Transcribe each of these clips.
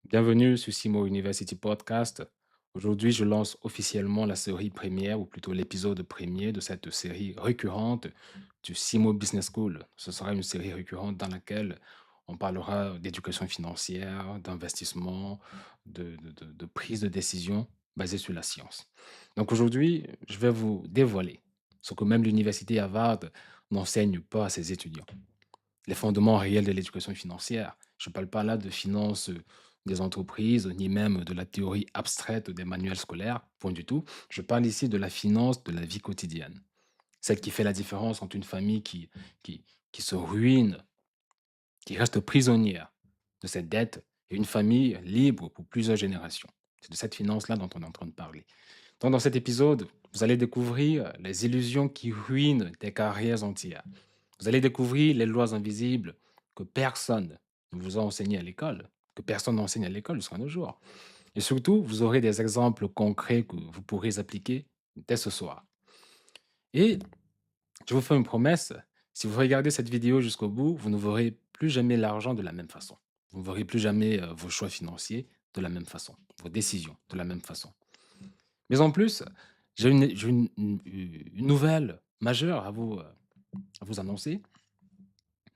Bienvenue sur Simo University Podcast. Aujourd'hui, je lance officiellement la série première, ou plutôt l'épisode premier de cette série récurrente du Simo Business School. Ce sera une série récurrente dans laquelle on parlera d'éducation financière, d'investissement, de prise de décision basée sur la science. Donc aujourd'hui, je vais vous dévoiler ce que même l'université Harvard n'enseigne pas à ses étudiants, les fondements réels de l'éducation financière. Je ne parle pas là de finances des entreprises, ni même de la théorie abstraite des manuels scolaires, point du tout. Je parle ici de la finance de la vie quotidienne, celle qui fait la différence entre une famille qui, qui se ruine, qui reste prisonnière de cette dette, et une famille libre pour plusieurs générations. C'est de cette finance-là dont on est en train de parler. Donc, dans cet épisode, vous allez découvrir les illusions qui ruinent des carrières entières. Vous allez découvrir les lois invisibles que personne ne vous a enseignées à l'école, que personne n'enseigne à l'école jusqu'à nos jours. Et surtout, vous aurez des exemples concrets que vous pourrez appliquer dès ce soir. Et je vous fais une promesse, si vous regardez cette vidéo jusqu'au bout, vous ne verrez plus jamais l'argent de la même façon. Vous ne verrez plus jamais vos choix financiers de la même façon, vos décisions de la même façon. Mais en plus, j'ai une nouvelle majeure à vous annoncer.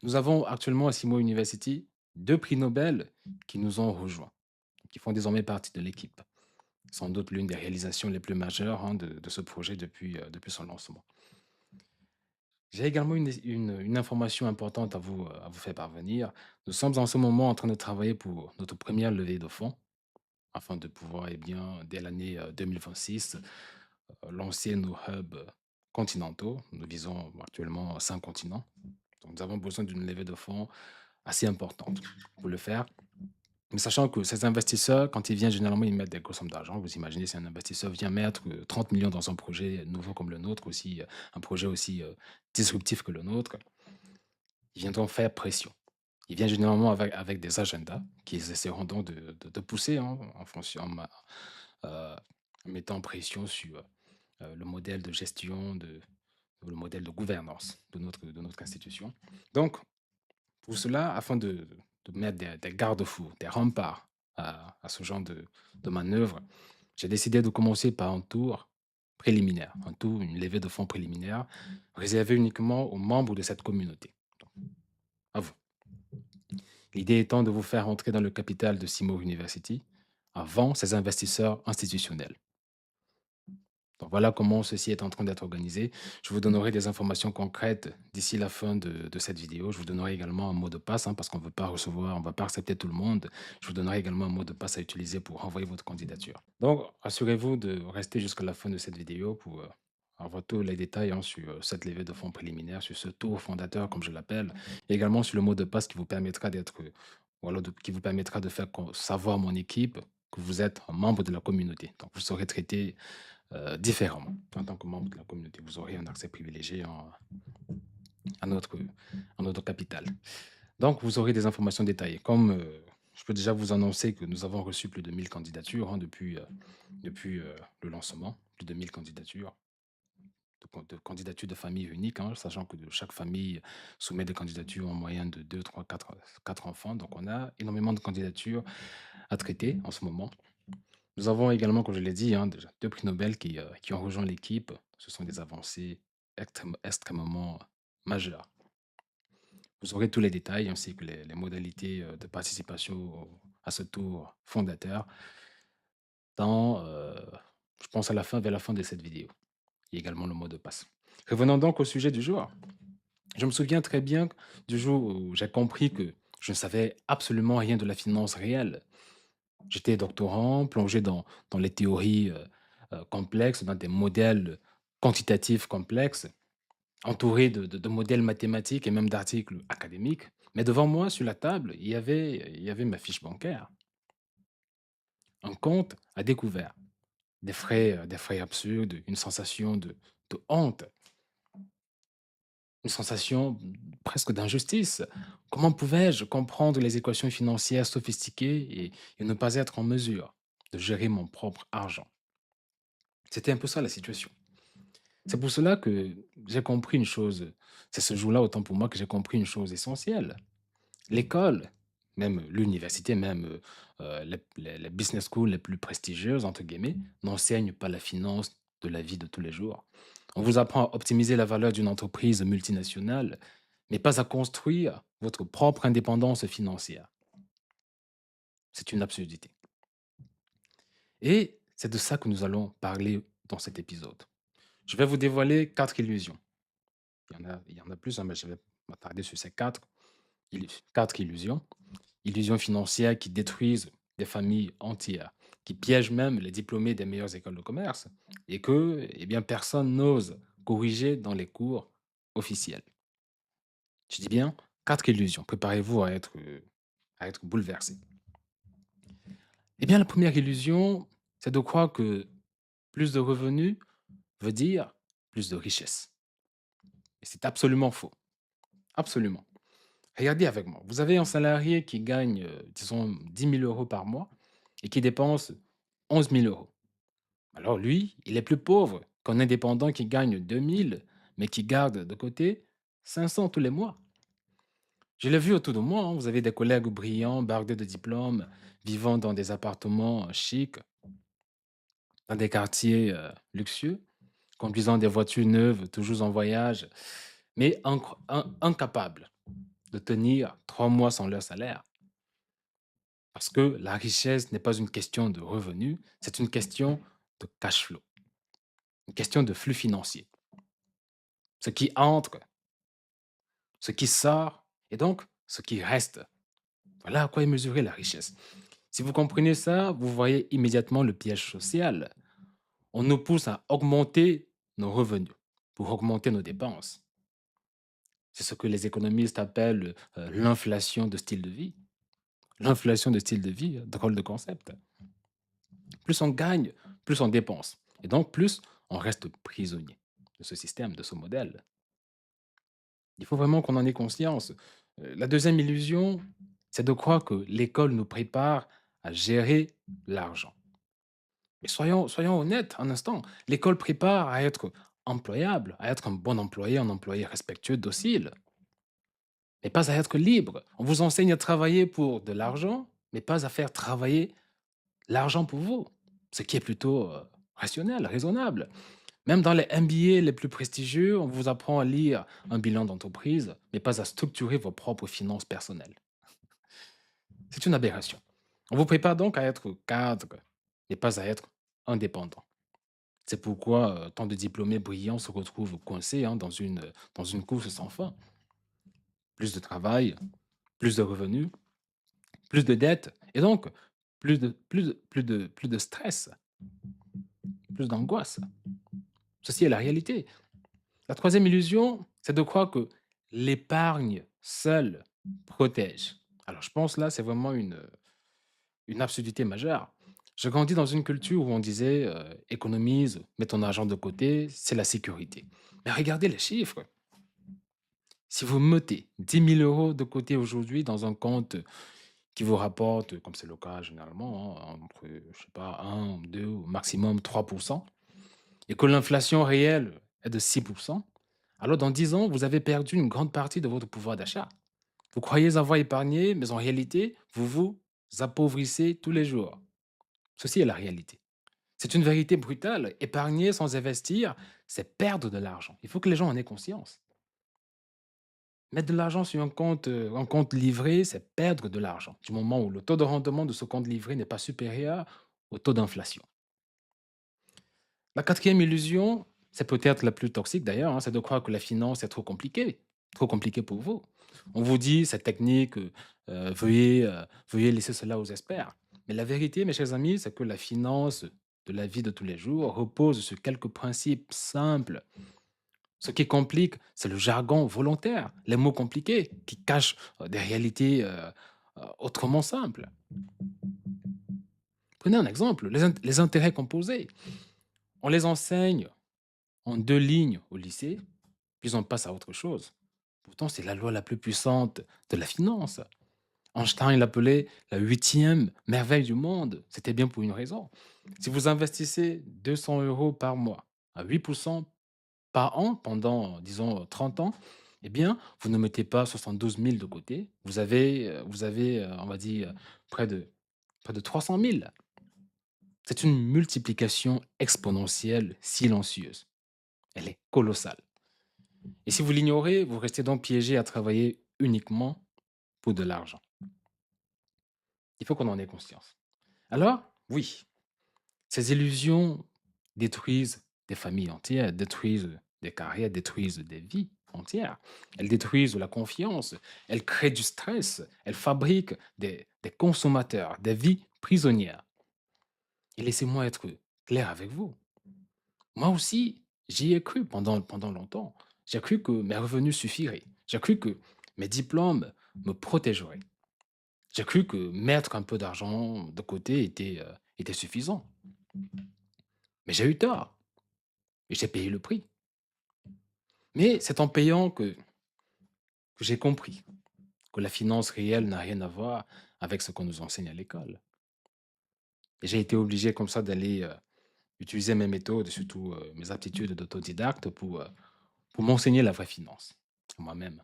Nous avons actuellement à Simo University 2 prix Nobel qui nous ont rejoints, qui font désormais partie de l'équipe. Sans doute l'une des réalisations les plus majeures, hein, de ce projet depuis son lancement. J'ai également une information importante à vous faire parvenir. Nous sommes en ce moment en train de travailler pour notre première levée de fonds, afin de pouvoir, eh bien, dès l'année 2026, lancer nos hubs continentaux. Nous visons actuellement 5 continents. Donc nous avons besoin d'une levée de fonds assez importante pour le faire. Mais sachant que ces investisseurs, quand ils viennent, généralement, ils mettent des grosses sommes d'argent. Vous imaginez si un investisseur vient mettre 30 millions dans un projet nouveau comme le nôtre, aussi, un projet aussi disruptif que le nôtre, ils viendront faire pression. Ils viennent généralement avec des agendas qu'ils essaieront donc de pousser, hein, en fonction, euh, en mettant pression sur le modèle de gestion, le modèle de gouvernance de notre institution. Donc, pour cela, afin de mettre des garde-fous, des remparts à ce genre de manœuvre, j'ai décidé de commencer par un tour préliminaire, une levée de fonds préliminaire, réservé uniquement aux membres de cette communauté. Donc, à vous. L'idée étant de vous faire entrer dans le capital de Simo University avant ces investisseurs institutionnels. Donc voilà comment ceci est en train d'être organisé. Je vous donnerai des informations concrètes d'ici la fin de cette vidéo. Je vous donnerai également un mot de passe, hein, parce qu'on ne veut pas recevoir, on ne va pas accepter tout le monde. Je vous donnerai également un mot de passe à utiliser pour envoyer votre candidature. Donc, assurez-vous de rester jusqu'à la fin de cette vidéo pour avoir tous les détails, hein, sur cette levée de fonds préliminaire, sur ce tour fondateur, comme je l'appelle, et également sur le mot de passe qui vous permettra qui vous permettra de faire savoir à mon équipe que vous êtes un membre de la communauté. Donc, vous serez traité différemment. En tant que membre de la communauté, vous aurez un accès privilégié à, notre, à notre capital. Donc, vous aurez des informations détaillées. Comme je peux déjà vous annoncer que nous avons reçu plus de 1000 candidatures, hein, depuis le lancement, plus de 1000 candidatures. De candidatures de famille unique, hein, sachant que chaque famille soumet des candidatures en moyenne de 2, 3, 4 enfants. Donc, on a énormément de candidatures à traiter en ce moment. Nous avons également, comme je l'ai dit, hein, déjà 2 prix Nobel qui ont rejoint l'équipe. Ce sont des avancées extrêmement majeures. Vous aurez tous les détails ainsi que les modalités de participation à ce tour fondateur dans, je pense, vers la fin de cette vidéo. Il y a également le mot de passe. Revenons donc au sujet du jour. Je me souviens très bien du jour où j'ai compris que je ne savais absolument rien de la finance réelle. J'étais doctorant, plongé dans les théories complexes, dans des modèles quantitatifs complexes, entouré de modèles mathématiques et même d'articles académiques. Mais devant moi, sur la table, il y avait ma fiche bancaire, un compte à découvert, des frais absurdes, une sensation de honte, une sensation presque d'injustice. Comment pouvais-je comprendre les équations financières sophistiquées et ne pas être en mesure de gérer mon propre argent? C'était un peu ça la situation. C'est pour cela que j'ai compris une chose. C'est ce jour-là, autant pour moi, que j'ai compris une chose essentielle. L'école, même l'université, même les business schools les plus prestigieuses, entre guillemets, n'enseignent pas la finance de la vie de tous les jours. On vous apprend à optimiser la valeur d'une entreprise multinationale, mais pas à construire votre propre indépendance financière. C'est une absurdité. Et c'est de ça que nous allons parler dans cet épisode. Je vais vous dévoiler 4 illusions. Il y en a plus, hein, mais je vais m'attarder sur ces 4 illusions. Illusions financières qui détruisent des familles entières, qui piègent même les diplômés des meilleures écoles de commerce et que eh bien, personne n'ose corriger dans les cours officiels. Je dis bien 4 illusions. Préparez-vous à être bouleversé. Eh bien, la première illusion, c'est de croire que plus de revenus veut dire plus de richesse. Et c'est absolument faux. Absolument. Regardez avec moi. Vous avez un salarié qui gagne, disons, 10 000 € par mois et qui dépense 11 000 €. Alors lui, il est plus pauvre qu'un indépendant qui gagne 2 000, mais qui garde de côté 500 tous les mois. Je l'ai vu autour de moi, hein. Vous avez des collègues brillants, bardés de diplômes, vivant dans des appartements chics, dans des quartiers luxueux, conduisant des voitures neuves, toujours en voyage, mais incapables de tenir 3 mois sans leur salaire. Parce que la richesse n'est pas une question de revenus, c'est une question de cash flow, une question de flux financier. Ce qui entre, ce qui sort et donc ce qui reste. Voilà à quoi est mesurée la richesse. Si vous comprenez ça, vous voyez immédiatement le piège social. On nous pousse à augmenter nos revenus pour augmenter nos dépenses. C'est ce que les économistes appellent l'inflation de style de vie. L'inflation de style de vie, drôle de concept. Plus on gagne, plus on dépense. Et donc, plus on reste prisonnier de ce système, de ce modèle. Il faut vraiment qu'on en ait conscience. La deuxième illusion, c'est de croire que l'école nous prépare à gérer l'argent. Mais soyons honnêtes un instant. L'école prépare à être employable, à être un bon employé, un employé respectueux, docile, mais pas à être libre. On vous enseigne à travailler pour de l'argent, mais pas à faire travailler l'argent pour vous, ce qui est plutôt rationnel, raisonnable. Même dans les MBA les plus prestigieux, on vous apprend à lire un bilan d'entreprise, mais pas à structurer vos propres finances personnelles. C'est une aberration. On vous prépare donc à être cadre, mais pas à être indépendant. C'est pourquoi tant de diplômés brillants se retrouvent coincés, hein, dans une course sans fin. Plus de travail, plus de revenus, plus de dettes, et donc plus de stress, plus d'angoisse. Ceci est la réalité. La troisième illusion, c'est de croire que l'épargne seule protège. Alors je pense là, c'est vraiment une absurdité majeure. Je grandis dans une culture où on disait économise, mets ton argent de côté, c'est la sécurité. Mais regardez les chiffres. Si vous mettez 10 000 € de côté aujourd'hui dans un compte qui vous rapporte, comme c'est le cas généralement, hein, entre, je sais pas, 1, 2 ou maximum 3%, et que l'inflation réelle est de 6%, alors dans 10 ans, vous avez perdu une grande partie de votre pouvoir d'achat. Vous croyez avoir épargné, mais en réalité, vous vous appauvrissez tous les jours. Ceci est la réalité. C'est une vérité brutale. Épargner sans investir, c'est perdre de l'argent. Il faut que les gens en aient conscience. Mettre de l'argent sur un compte livré, c'est perdre de l'argent, du moment où le taux de rendement de ce compte livré n'est pas supérieur au taux d'inflation. La quatrième illusion, c'est peut-être la plus toxique d'ailleurs, hein, c'est de croire que la finance est trop compliqué pour vous. On vous dit, cette technique, veuillez laisser cela aux experts. Mais la vérité, mes chers amis, c'est que la finance de la vie de tous les jours repose sur quelques principes simples. Ce qui complique, c'est le jargon volontaire, les mots compliqués qui cachent des réalités autrement simples. Prenez un exemple, les intérêts composés. On les enseigne en 2 lignes au lycée, puis on passe à autre chose. Pourtant, c'est la loi la plus puissante de la finance. Einstein l'appelait la huitième merveille du monde. C'était bien pour une raison. Si vous investissez 200 € par mois à 8% par an pendant, disons, 30 ans, eh bien, vous ne mettez pas 72 000 de côté. Vous avez, on va dire, près de, près de 300 000. C'est une multiplication exponentielle silencieuse. Elle est colossale. Et si vous l'ignorez, vous restez donc piégé à travailler uniquement pour de l'argent. Il faut qu'on en ait conscience. Alors, oui, ces illusions détruisent des familles entières, détruisent des carrières, détruisent des vies entières. Elles détruisent la confiance, elles créent du stress, elles fabriquent des consommateurs, des vies prisonnières. Et laissez-moi être clair avec vous. Moi aussi, j'y ai cru pendant longtemps. J'ai cru que mes revenus suffiraient. J'ai cru que mes diplômes me protégeraient. J'ai cru que mettre un peu d'argent de côté était suffisant. Mais j'ai eu tort et j'ai payé le prix. Mais c'est en payant que j'ai compris que la finance réelle n'a rien à voir avec ce qu'on nous enseigne à l'école. Et j'ai été obligé comme ça d'aller utiliser mes méthodes, surtout mes aptitudes d'autodidacte pour m'enseigner la vraie finance, moi-même.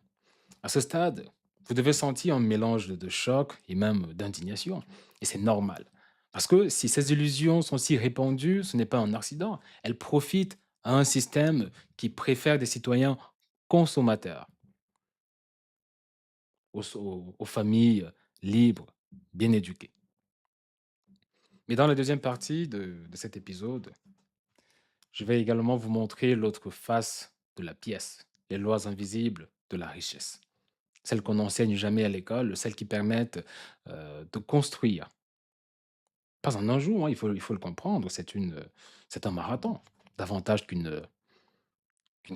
À ce stade, vous devez sentir un mélange de choc et même d'indignation. Et c'est normal. Parce que si ces illusions sont si répandues, ce n'est pas un accident. Elles profitent à un système qui préfère des citoyens consommateurs aux familles libres, bien éduquées. Mais dans la deuxième partie de cet épisode, je vais également vous montrer l'autre face de la pièce, les lois invisibles de la richesse. Celles qu'on n'enseigne jamais à l'école, celles qui permettent de construire. Pas en un jour, hein, il faut le comprendre, c'est un marathon, davantage qu'une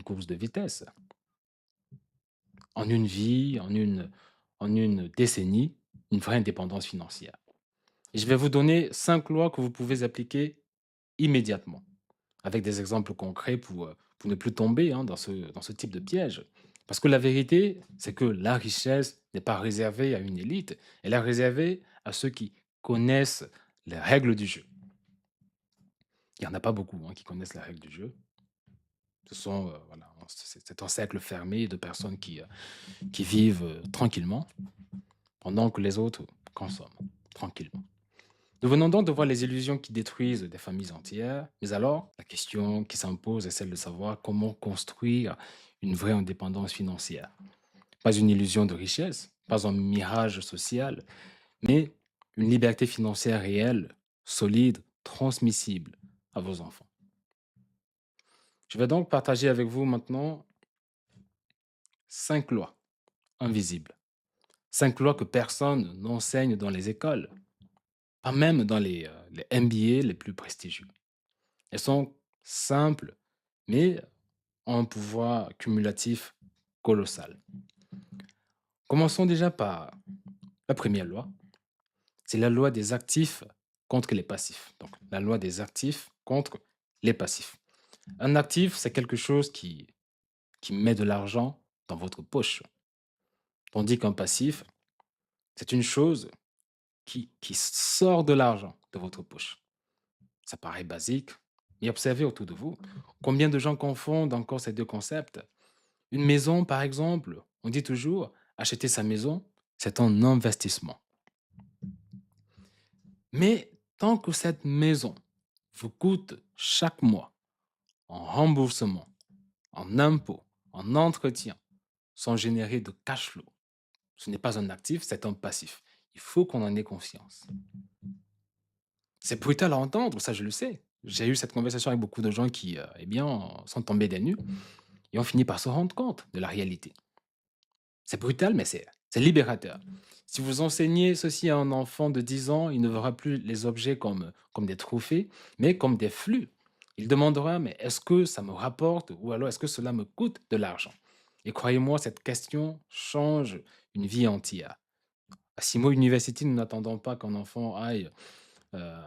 course de vitesse. En une vie, en une décennie, une vraie indépendance financière. Et je vais vous donner 5 lois que vous pouvez appliquer immédiatement, avec des exemples concrets pour ne plus tomber hein, dans ce type de piège. Parce que la vérité, c'est que la richesse n'est pas réservée à une élite, elle est réservée à ceux qui connaissent les règles du jeu. Il n'y en a pas beaucoup hein, qui connaissent les règles du jeu. Voilà, c'est un cercle fermé de personnes qui vivent tranquillement, pendant que les autres consomment tranquillement. Nous venons donc de voir les illusions qui détruisent des familles entières, mais alors la question qui s'impose est celle de savoir comment construire une vraie indépendance financière. Pas une illusion de richesse, pas un mirage social, mais une liberté financière réelle, solide, transmissible à vos enfants. Je vais donc partager avec vous maintenant 5 lois invisibles, 5 lois que personne n'enseigne dans les écoles, pas même dans les MBA les plus prestigieux. Elles sont simples, mais ont un pouvoir cumulatif colossal. Commençons déjà par la première loi. C'est la loi des actifs contre les passifs. Donc, la loi des actifs contre les passifs. Un actif, c'est quelque chose qui met de l'argent dans votre poche. Tandis qu'un passif, c'est une chose qui sort de l'argent de votre poche. Ça paraît basique, mais observez autour de vous. Combien de gens confondent encore ces deux concepts? Une maison, par exemple, on dit toujours, acheter sa maison, c'est un investissement. Mais tant que cette maison vous coûte chaque mois en remboursement, en impôts, en entretien, sans générer de cash flow, ce n'est pas un actif, c'est un passif. Il faut qu'on en ait conscience. C'est brutal à entendre, ça je le sais. J'ai eu cette conversation avec beaucoup de gens qui, eh bien, sont tombés des nues et ont fini par se rendre compte de la réalité. C'est brutal, mais c'est libérateur. Si vous enseignez ceci à un enfant de 10 ans, il ne verra plus les objets comme des trophées, mais comme des flux. Il demandera, mais est-ce que ça me rapporte ou alors est-ce que cela me coûte de l'argent? Et croyez-moi, cette question change une vie entière. À Simo University, nous n'attendons pas qu'un enfant aille euh,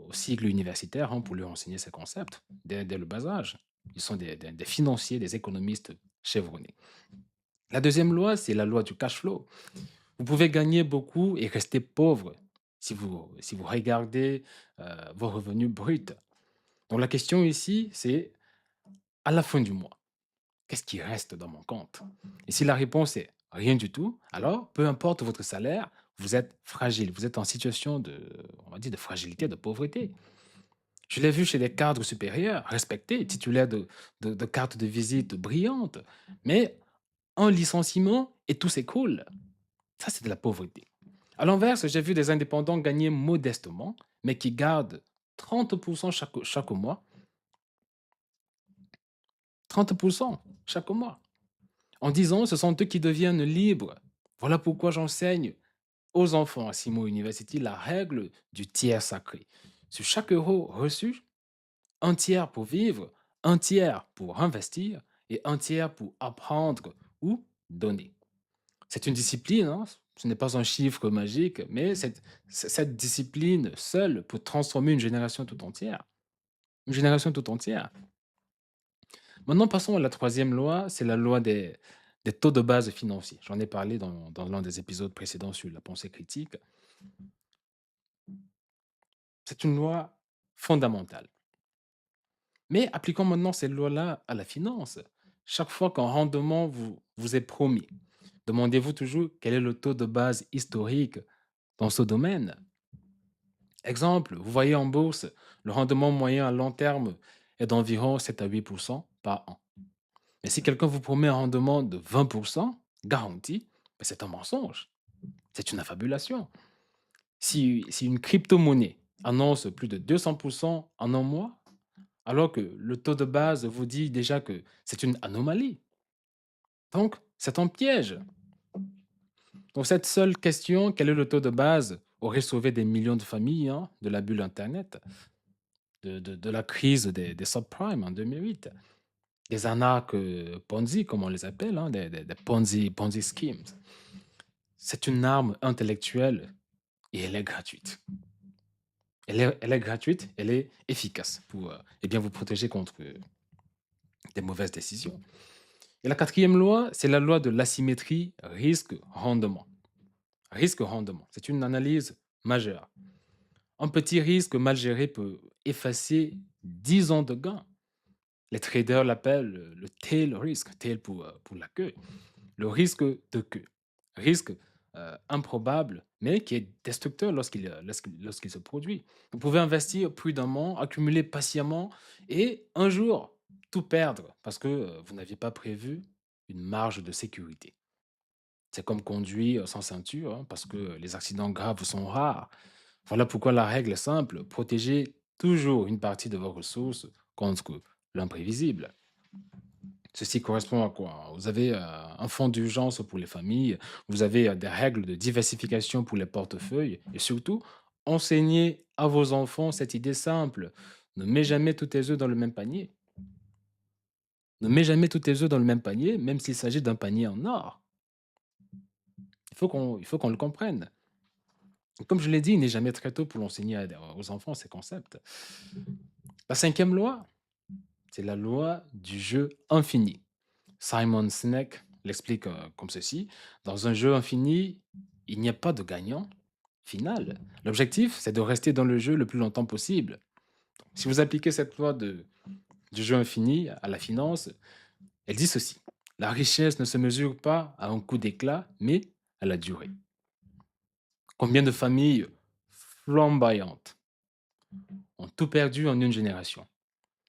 au cycle universitaire hein, pour lui enseigner ces concepts dès le bas âge. Ils sont des financiers, des économistes chevronnés. La deuxième loi, c'est la loi du cash flow. Vous pouvez gagner beaucoup et rester pauvre si vous regardez vos revenus bruts. Donc la question ici, c'est à la fin du mois, Qu'est-ce qui reste dans mon compte? Et si la réponse est rien du tout, alors peu importe votre salaire, vous êtes fragile, vous êtes en situation de, on va dire, de fragilité, de pauvreté. Je l'ai vu chez des cadres supérieurs, respectés, titulaires de cartes de visite brillantes, mais un licenciement et tout s'écroule. Ça, c'est de la pauvreté. À l'inverse, j'ai vu des indépendants gagner modestement, mais qui gardent 30% chaque mois. 30% chaque mois. En disant, ce sont eux qui deviennent libres. Voilà pourquoi j'enseigne aux enfants à Simo University la règle du tiers sacré. Sur chaque euro reçu, un tiers pour vivre, un tiers pour investir et un tiers pour apprendre ou donner. C'est une discipline, hein, ce n'est pas un chiffre magique, mais cette discipline seule peut transformer une génération tout entière. Une génération tout entière. Maintenant, passons à la troisième loi, c'est la loi des taux de base financiers. J'en ai parlé dans l'un des épisodes précédents sur la pensée critique. C'est une loi fondamentale. Mais appliquons maintenant cette loi-là à la finance. Chaque fois qu'un rendement vous est promis, demandez-vous toujours quel est le taux de base historique dans ce domaine. Exemple, vous voyez en bourse, le rendement moyen à long terme est d'environ 7 à 8% par an. Mais si quelqu'un vous promet un rendement de 20% garanti, ben c'est un mensonge. C'est une affabulation. Si une crypto-monnaie annonce plus de 200% en un mois, alors que le taux de base vous dit déjà que c'est une anomalie. Donc, c'est un piège. Donc, cette seule question, quel est le taux de base, aurait sauvé des millions de familles, hein, de la bulle Internet, de la crise des subprimes en 2008, des arnaques Ponzi, comme on les appelle, hein, des Ponzi schemes. C'est une arme intellectuelle et elle est gratuite. Elle est gratuite, elle est efficace pour eh bien, vous protéger contre des mauvaises décisions. Et la quatrième loi, c'est la loi de l'asymétrie risque-rendement. Risque-rendement, c'est une analyse majeure. Un petit risque mal géré peut effacer 10 ans de gains. Les traders l'appellent le tail risk, tail pour la queue, le risque de queue. Risque improbable, mais qui est destructeur lorsqu'il se produit. Vous pouvez investir prudemment, accumuler patiemment et un jour tout perdre parce que vous n'aviez pas prévu une marge de sécurité. C'est comme conduire sans ceinture, hein, parce que les accidents graves sont rares. Voilà pourquoi la règle est simple, protégez toujours une partie de vos ressources contre l'imprévisible. Ceci correspond à quoi? Vous avez un fonds d'urgence pour les familles, vous avez des règles de diversification pour les portefeuilles et surtout, enseignez à vos enfants cette idée simple. Ne mets jamais tous tes œufs dans le même panier. Ne mets jamais tous tes œufs dans le même panier, même s'il s'agit d'un panier en or. Il faut qu'on le comprenne. Comme je l'ai dit, il n'est jamais très tôt pour l'enseigner aux enfants ces concepts. La cinquième loi, c'est la loi du jeu infini. Simon Sinek l'explique comme ceci. Dans un jeu infini, il n'y a pas de gagnant final. L'objectif, c'est de rester dans le jeu le plus longtemps possible. Si vous appliquez cette loi du jeu infini à la finance, elle dit ceci. La richesse ne se mesure pas à un coup d'éclat, mais à la durée. Combien de familles flamboyantes ont tout perdu en une génération?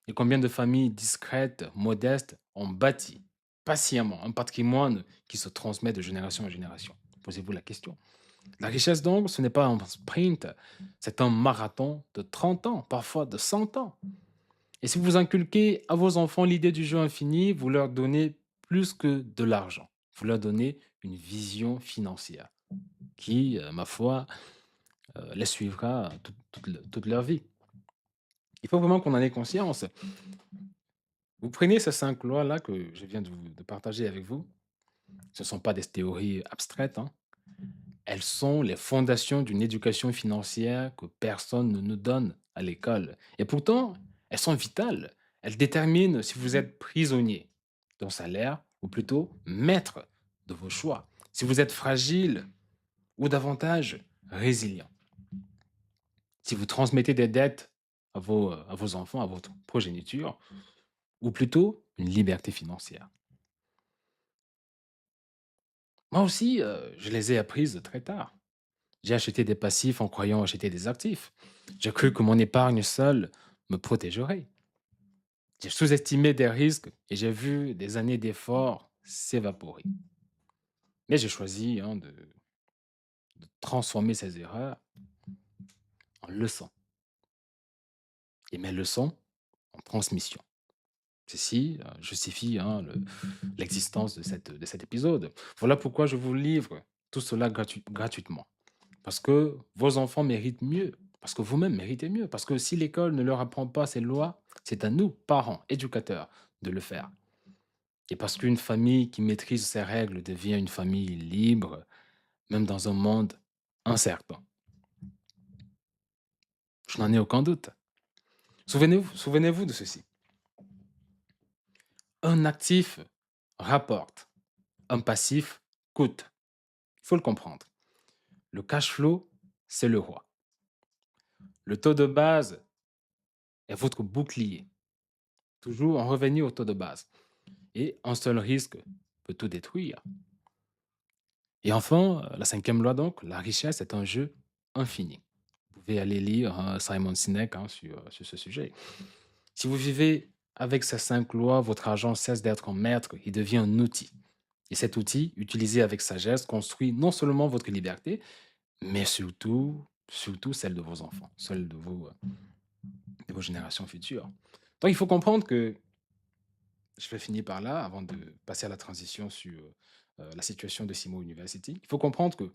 Et combien de familles discrètes, modestes, ont bâti patiemment un patrimoine qui se transmet de génération en génération? Posez-vous la question. La richesse, donc, ce n'est pas un sprint, c'est un marathon de 30 ans, parfois de 100 ans. Et si vous inculquez à vos enfants l'idée du jeu infini, vous leur donnez plus que de l'argent. Vous leur donnez une vision financière qui, ma foi, les suivra toute leur vie. Il faut vraiment qu'on en ait conscience. Vous prenez ces 5 lois-là que je viens de partager avec vous. Ce ne sont pas des théories abstraites, hein. Elles sont les fondations d'une éducation financière que personne ne nous donne à l'école. Et pourtant, elles sont vitales. Elles déterminent si vous êtes prisonnier d'un salaire ou plutôt maître de vos choix. Si vous êtes fragile ou davantage résilient. Si vous transmettez des dettes à vos enfants, à votre progéniture, ou plutôt une liberté financière. Moi aussi, je les ai apprises très tard. J'ai acheté des passifs en croyant acheter des actifs. J'ai cru que mon épargne seule me protégerait. J'ai sous-estimé des risques et j'ai vu des années d'efforts s'évaporer. Mais j'ai choisi de transformer ces erreurs en leçons et mes leçons en transmission. Ceci justifie l'existence de cet épisode. Voilà pourquoi je vous livre tout cela gratuitement. Parce que vos enfants méritent mieux. Parce que vous-même méritez mieux. Parce que si l'école ne leur apprend pas ces lois, c'est à nous, parents, éducateurs, de le faire. Et parce qu'une famille qui maîtrise ses règles devient une famille libre, même dans un monde incertain. Je n'en ai aucun doute. Souvenez-vous de ceci. Un actif rapporte, un passif coûte. Il faut le comprendre. Le cash flow, c'est le roi. Le taux de base est votre bouclier. Toujours en revenir au taux de base. Et un seul risque peut tout détruire. Et enfin, la cinquième loi, donc, la richesse est un jeu infini. Vous pouvez aller lire Simon Sinek sur ce sujet. Si vous vivez avec ces cinq lois, votre argent cesse d'être un maître, il devient un outil. Et cet outil, utilisé avec sagesse, construit non seulement votre liberté, mais surtout celle de vos enfants, celle de vos générations futures. Donc il faut comprendre que, je vais finir par là avant de passer à la transition sur la situation de Simo University. Il faut comprendre que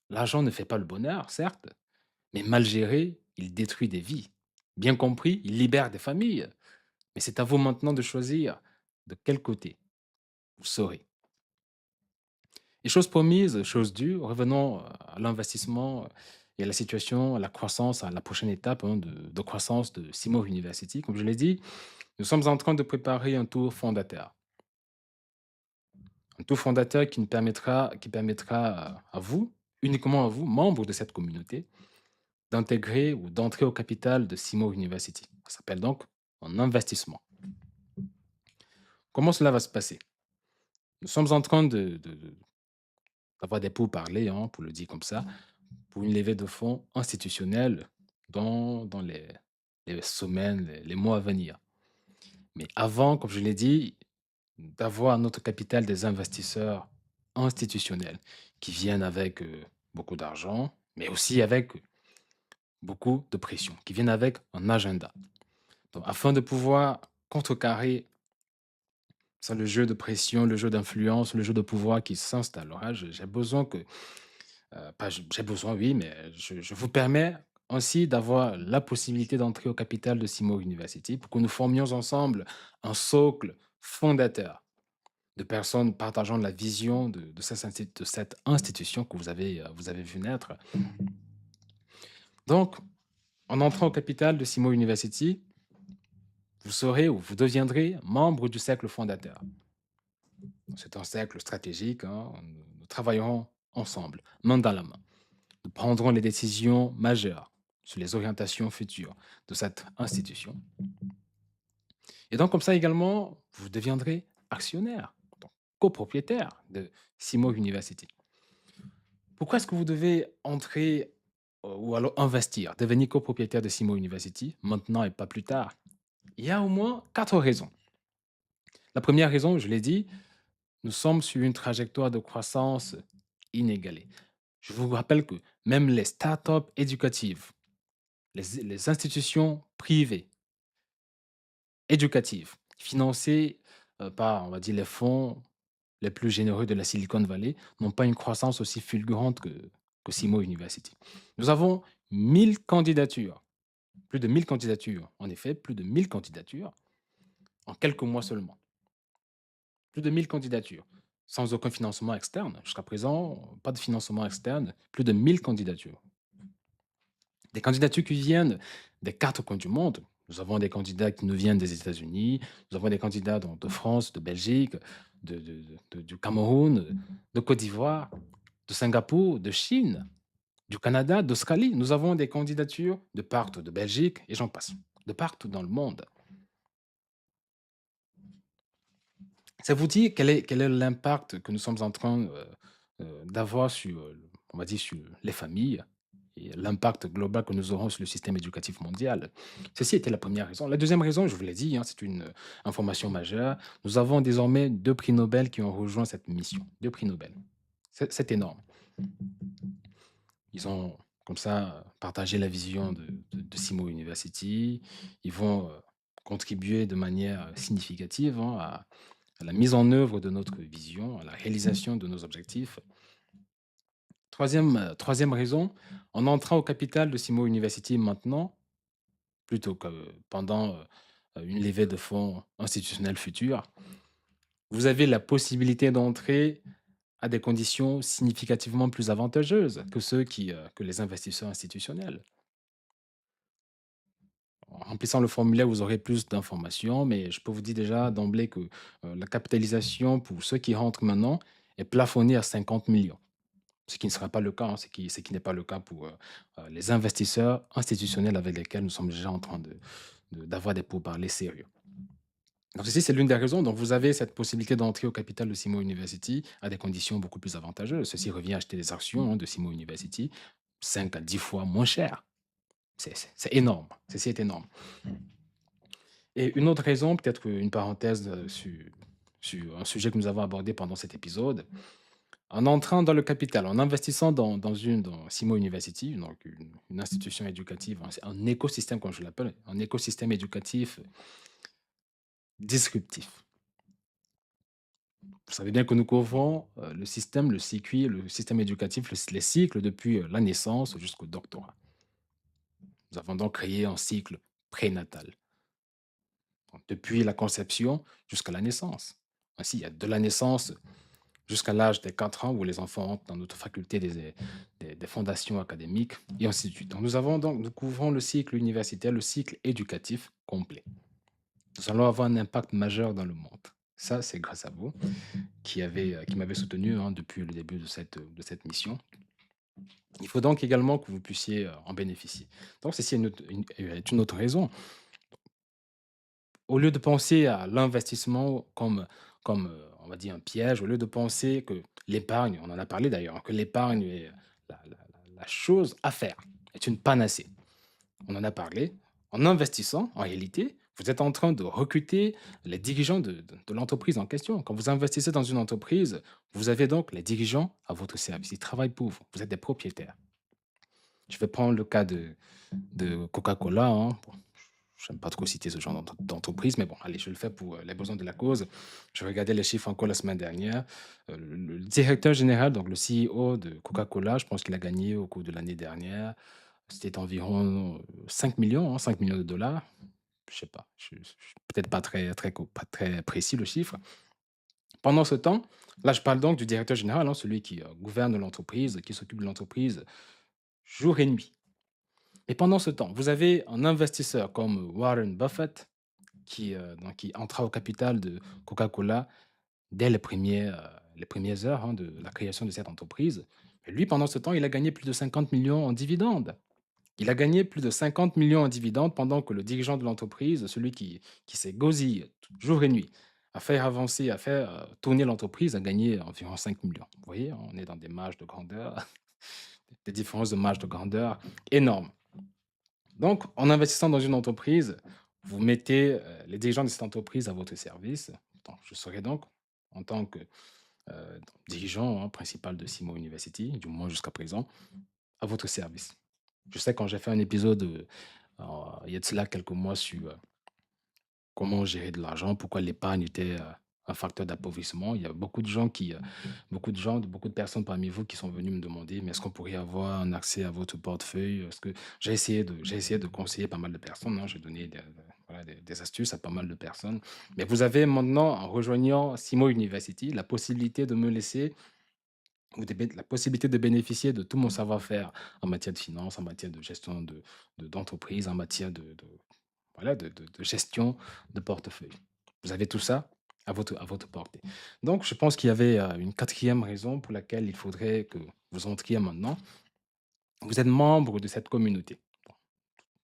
l'argent ne fait pas le bonheur, certes, mais mal géré, il détruit des vies. Bien compris, il libère des familles. Mais c'est à vous maintenant de choisir de quel côté vous serez. Et chose promise, chose due, revenons à l'investissement et à la situation, à la croissance, à la prochaine étape de croissance de Simo University. Comme je l'ai dit, nous sommes en train de préparer un tour fondateur. Un tour fondateur qui permettra à vous, uniquement à vous, membres de cette communauté, d'intégrer ou d'entrer au capital de Simo University. Ça s'appelle donc un investissement. Comment cela va se passer? Nous sommes en train d'avoir des pourparlers, pour le dire comme ça, pour une levée de fonds institutionnelle dans les semaines, les mois à venir. Mais avant, comme je l'ai dit, d'avoir notre capital des investisseurs institutionnels qui viennent avec beaucoup d'argent, mais aussi avec beaucoup de pression, qui viennent avec un agenda. Donc, afin de pouvoir contrecarrer ça, le jeu de pression, le jeu d'influence, le jeu de pouvoir qui s'installera, j'ai besoin que pas j'ai besoin, oui, mais je vous permets aussi d'avoir la possibilité d'entrer au capital de Simo University pour que nous formions ensemble un socle fondateur de personnes partageant la vision de cette institution que vous avez vu naître. Donc, en entrant au capital de Simo University, vous serez ou vous deviendrez membre du cercle fondateur. C'est un cercle stratégique, nous travaillerons ensemble, main dans la main. Nous prendrons les décisions majeures sur les orientations futures de cette institution. Et donc, comme ça également, vous deviendrez actionnaire, donc copropriétaire de Simo University. Pourquoi est-ce que vous devez entrer ou alors investir, devenir copropriétaire de Simo University maintenant et pas plus tard? Il y a au moins quatre raisons. La première raison, je l'ai dit, nous sommes sur une trajectoire de croissance inégalée. Je vous rappelle que même les startups éducatives, les institutions privées éducatives, financées par, on va dire, les fonds les plus généreux de la Silicon Valley, n'ont pas une croissance aussi fulgurante que Simo University. Nous avons 1000 candidatures, plus de 1000 candidatures, en effet, plus de 1000 candidatures en quelques mois seulement. Plus de 1000 candidatures, sans aucun financement externe. Jusqu'à présent, pas de financement externe, plus de 1000 candidatures. Des candidatures qui viennent des quatre coins du monde. Nous avons des candidats qui nous viennent des États-Unis, nous avons des candidats de France, de Belgique, du Cameroun, de Côte d'Ivoire, de Singapour, de Chine, du Canada, d'Australie. Nous avons des candidatures de partout, de Belgique, et j'en passe, de partout dans le monde. Ça vous dit quel est l'impact que nous sommes en train d'avoir sur, on va dire, sur les familles et l'impact global que nous aurons sur le système éducatif mondial. Ceci était la première raison. La deuxième raison, je vous l'ai dit, hein, c'est une information majeure. Nous avons désormais 2 prix Nobel qui ont rejoint cette mission. 2 prix Nobel. C'est énorme. Ils ont comme ça partagé la vision de Simo University. Ils vont contribuer de manière significative, hein, à la mise en œuvre de notre vision, à la réalisation de nos objectifs. Troisième raison, en entrant au capital de Simo University maintenant, plutôt que pendant une levée de fonds institutionnels futurs, vous avez la possibilité d'entrer à des conditions significativement plus avantageuses que que les investisseurs institutionnels. En remplissant le formulaire, vous aurez plus d'informations, mais je peux vous dire déjà d'emblée que la capitalisation pour ceux qui rentrent maintenant est plafonnée à 50 millions. Ce qui ne sera pas le cas, hein, ce qui n'est pas le cas pour les investisseurs institutionnels avec lesquels nous sommes déjà en train d'avoir des pourparlers sérieux. Donc, ceci, c'est l'une des raisons. Donc, vous avez cette possibilité d'entrer au capital de Simo University à des conditions beaucoup plus avantageuses. Ceci revient à acheter des actions, hein, de Simo University 5 à 10 fois moins cher. C'est énorme. Ceci est énorme. Et une autre raison, peut-être une parenthèse sur un sujet que nous avons abordé pendant cet épisode, en entrant dans le capital, en investissant dans Simo University, donc une institution éducative, c'est un écosystème, comme je l'appelle, un écosystème éducatif disruptif. Vous savez bien que nous couvrons le système, le circuit, le système éducatif, les cycles depuis la naissance jusqu'au doctorat. Nous avons donc créé un cycle prénatal, donc depuis la conception jusqu'à la naissance. Ainsi, il y a de la naissance jusqu'à l'âge des 4 ans où les enfants entrent dans notre faculté des fondations académiques et ainsi de suite. Donc, nous couvrons le cycle universitaire, le cycle éducatif complet. Nous allons avoir un impact majeur dans le monde. Ça, c'est grâce à vous qui m'avez soutenu, hein, depuis le début de cette mission. Il faut donc également que vous puissiez en bénéficier. Donc, ceci est une autre raison. Au lieu de penser à l'investissement comme, on va dire un piège, au lieu de penser que l'épargne, on en a parlé d'ailleurs, hein, que l'épargne est la chose à faire, est une panacée. On en a parlé. En investissant, en réalité, vous êtes en train de recruter les dirigeants de l'entreprise en question. Quand vous investissez dans une entreprise, vous avez donc les dirigeants à votre service. Ils travaillent pour vous. Vous êtes des propriétaires. Je vais prendre le cas de Coca-Cola, hein. Bon, je n'aime pas trop citer ce genre d'entreprise, mais bon, allez, je le fais pour les besoins de la cause. Je regardais les chiffres encore la semaine dernière. Le directeur général, donc le CEO de Coca-Cola, je pense qu'il a gagné au cours de l'année dernière, c'était environ 5 millions, hein, 5 millions de dollars. Je sais pas, peut-être pas pas très précis le chiffre. Pendant ce temps, là, je parle donc du directeur général, hein, celui qui gouverne l'entreprise, qui s'occupe de l'entreprise jour et nuit. Et pendant ce temps, vous avez un investisseur comme Warren Buffett qui entra au capital de Coca-Cola dès les premières heures, hein, de la création de cette entreprise. Et lui, pendant ce temps, il a gagné plus de 50 millions en dividendes. Il a gagné plus de 50 millions en dividendes pendant que le dirigeant de l'entreprise, celui qui s'est gosillé jour et nuit, a fait avancer, a fait tourner l'entreprise, a gagné environ 5 millions. Vous voyez, on est dans des marges de grandeur, des différences de marge de grandeur énormes. Donc, en investissant dans une entreprise, vous mettez les dirigeants de cette entreprise à votre service. Donc, je serai donc, en tant que dirigeant, hein, principal de Simo University, du moins jusqu'à présent, à votre service. Je sais quand j'ai fait un épisode il y a de cela quelques mois sur comment gérer de l'argent, pourquoi l'épargne était un facteur d'appauvrissement. Il y a beaucoup de gens, beaucoup de personnes parmi vous qui sont venus me demander, mais est-ce qu'on pourrait avoir un accès à votre portefeuille? Est-ce que j'ai essayé de conseiller pas mal de personnes, hein, j'ai donné voilà, des astuces à pas mal de personnes. Mais vous avez maintenant, en rejoignant Simo University, la possibilité de me laisser la possibilité de bénéficier de tout mon savoir-faire en matière de finance, en matière de gestion d'entreprise, en matière voilà, de gestion de portefeuille. Vous avez tout ça à votre portée. Donc, je pense qu'il y avait une quatrième raison pour laquelle il faudrait que vous entriez maintenant. Vous êtes membre de cette communauté. Bon,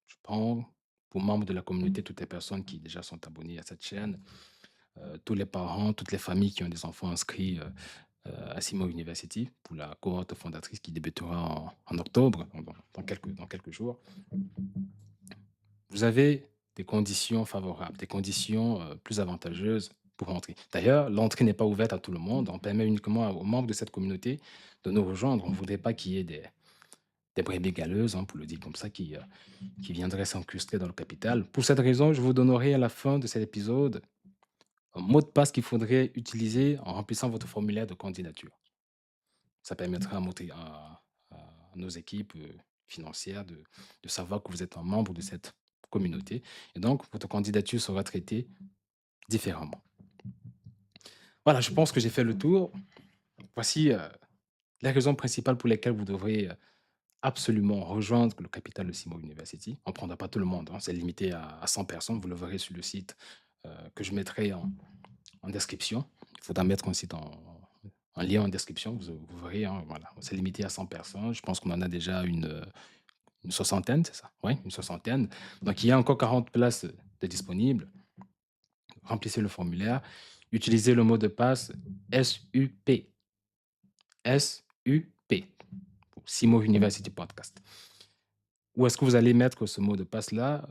je prends pour membre de la communauté toutes les personnes qui déjà sont abonnées à cette chaîne, tous les parents, toutes les familles qui ont des enfants inscrits à Simo University pour la cohorte fondatrice qui débutera en octobre, donc dans quelques jours. Vous avez des conditions favorables, des conditions plus avantageuses pour entrer. D'ailleurs, l'entrée n'est pas ouverte à tout le monde. On permet uniquement aux membres de cette communauté de nous rejoindre. On ne voudrait pas qu'il y ait des brebis galeuses, hein, pour le dire comme ça, qui viendraient s'incruster dans le capital. Pour cette raison, je vous donnerai à la fin de cet épisode un mot de passe qu'il faudrait utiliser en remplissant votre formulaire de candidature. Ça permettra à nos équipes financières de savoir que vous êtes un membre de cette communauté. Et donc, votre candidature sera traitée différemment. Voilà, je pense que j'ai fait le tour. Voici les raisons principales pour lesquelles vous devrez absolument rejoindre le capital de Simo University. On ne prendra pas tout le monde, hein, c'est limité à 100 personnes. Vous le verrez sur le site que je mettrai en description. Il faudra mettre un lien en description. Vous verrez, hein, voilà, c'est limité à 100 personnes. Je pense qu'on en a déjà une soixantaine, c'est ça? Oui, une soixantaine. Donc, il y a encore 40 places de disponibles. Remplissez le formulaire. Utilisez le mot de passe SUP. SUP. Pour Simo University Podcast. Où est-ce que vous allez mettre ce mot de passe-là?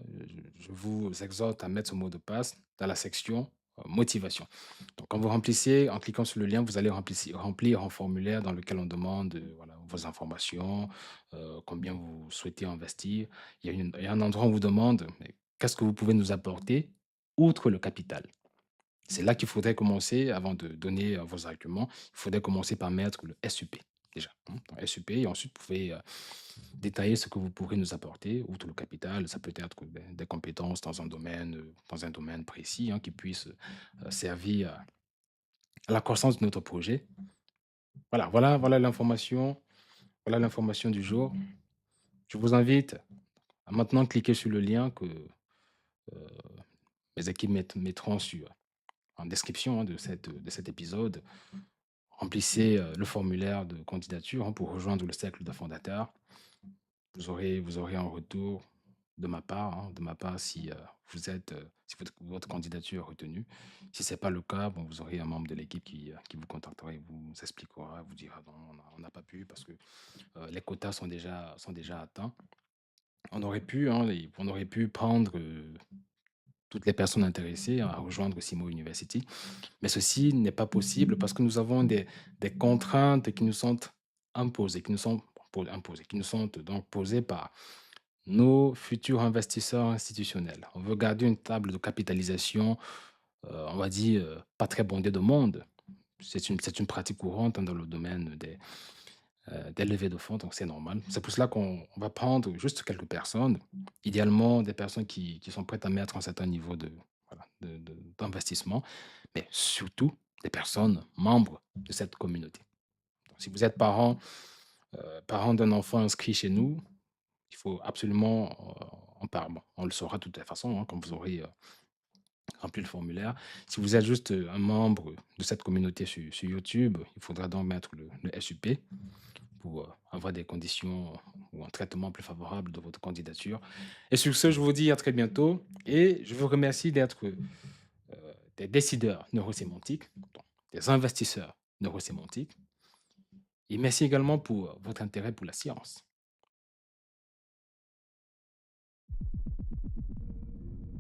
Je vous exhorte à mettre ce mot de passe dans la section motivation. Donc, quand vous remplissez, en cliquant sur le lien, vous allez remplir un formulaire dans lequel on demande voilà, vos informations, combien vous souhaitez investir. Il y a un endroit où on vous demande mais qu'est-ce que vous pouvez nous apporter outre le capital. C'est là qu'il faudrait commencer, avant de donner vos arguments, il faudrait commencer par mettre le SUP déjà, hein, dans SUP, et ensuite vous pouvez détailler ce que vous pourrez nous apporter, outre le capital. Ça peut être des compétences dans un domaine précis, hein, qui puissent servir à la croissance de notre projet. Voilà l'information du jour. Je vous invite à maintenant cliquer sur le lien que mes équipes mettront en description, hein, de cet épisode. Remplissez le formulaire de candidature, hein, pour rejoindre le cercle de fondateurs. Vous aurez un retour de ma part si, si votre candidature est retenue. Si ce n'est pas le cas, bon, vous aurez un membre de l'équipe qui vous contactera et vous expliquera, vous dira non, on n'a pas pu parce que les quotas sont déjà atteints. On aurait pu prendre toutes les personnes intéressées à rejoindre Simo University, mais ceci n'est pas possible parce que nous avons des contraintes qui nous sont imposées, qui nous sont donc posées par nos futurs investisseurs institutionnels. On veut garder une table de capitalisation, on va dire, pas très bondée de monde. C'est une pratique courante, hein, dans le domaine des levées de fonds, donc c'est normal. C'est pour cela qu'on va prendre juste quelques personnes, idéalement des personnes qui sont prêtes à mettre un certain niveau voilà, d'investissement, mais surtout des personnes membres de cette communauté. Donc, si vous êtes parent d'un enfant inscrit chez nous, il faut absolument en parler. Bon, on le saura de toute façon, hein, quand vous aurez rempli le formulaire. Si vous êtes juste un membre de cette communauté sur YouTube, il faudra donc mettre le SUP pour avoir des conditions ou un traitement plus favorable de votre candidature. Et sur ce, je vous dis à très bientôt et je vous remercie d'être des décideurs neurosémantiques, donc des investisseurs neurosémantiques. Et merci également pour votre intérêt pour la science.